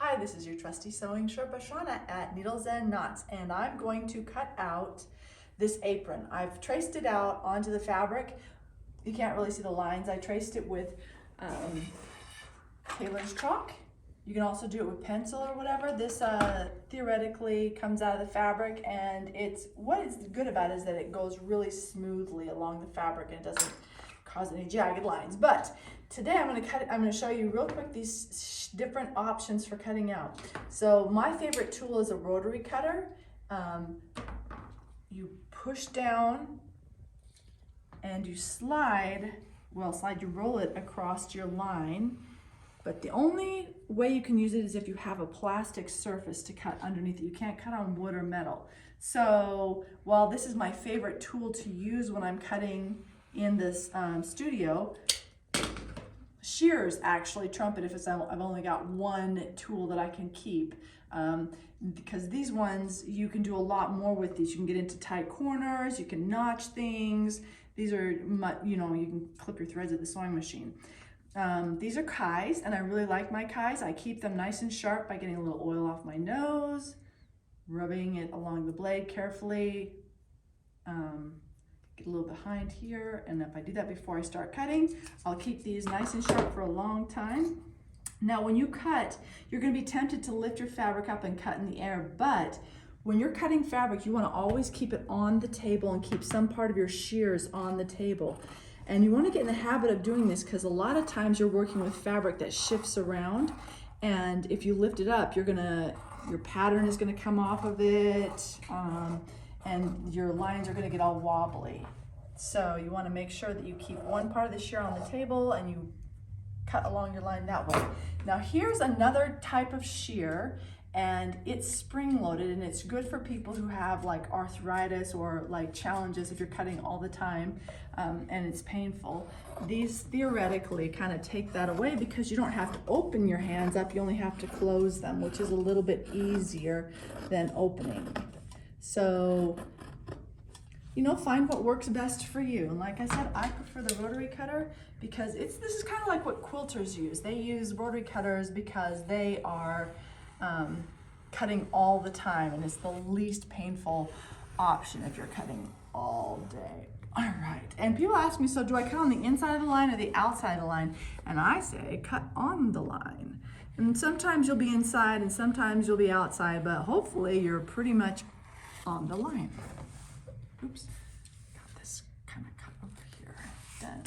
Hi, this is your trusty sewing Sherpa Shauna at Needles and Knots, and I'm going to cut out this apron. I've traced it out onto the fabric. You can't really see the lines. I traced it with tailor's chalk. You can also do it with pencil or whatever. This theoretically comes out of the fabric, and what is good about it is that it goes really smoothly along the fabric and it doesn't cause any jagged lines. But today I'm going to show you real quick these different options for cutting out. So my favorite tool is a rotary cutter. You push down and you you roll it across your line. But the only way you can use it is if you have a plastic surface to cut underneath it. You can't cut on wood or metal. So while this is my favorite tool to use when I'm cutting in this studio, shears actually trump it if I've only got one tool that I can keep. Because these ones, you can do a lot more with these. You can get into tight corners, you can notch things. These are, you can clip your threads at the sewing machine. These are Kai's, and I really like my Kai's. I keep them nice and sharp by getting a little oil off my nose, rubbing it along the blade carefully. Get a little behind here, and if I do that before I start cutting, I'll keep these nice and sharp for a long time. Now when you cut, you're going to be tempted to lift your fabric up and cut in the air, but when you're cutting fabric, you want to always keep it on the table and keep some part of your shears on the table. And you want to get in the habit of doing this because a lot of times you're working with fabric that shifts around, and if you lift it up, your pattern is going to come off of it, and your lines are going to get all wobbly. So you want to make sure that you keep one part of the shear on the table and you cut along your line that way. Now here's another type of shear, and it's spring-loaded, and it's good for people who have like arthritis or like challenges if you're cutting all the time and it's painful. These theoretically kind of take that away because you don't have to open your hands up, you only have to close them, which is a little bit easier than opening. So, find what works best for you. And like I said, I prefer the rotary cutter because this is kind of like what quilters use. They use rotary cutters because they are cutting all the time, and it's the least painful option if you're cutting all day. All right, and people ask me, so do I cut on the inside of the line or the outside of the line? And I say, cut on the line. And sometimes you'll be inside and sometimes you'll be outside, but hopefully you're pretty much on the line. Oops, got this kind of cut over here. Done.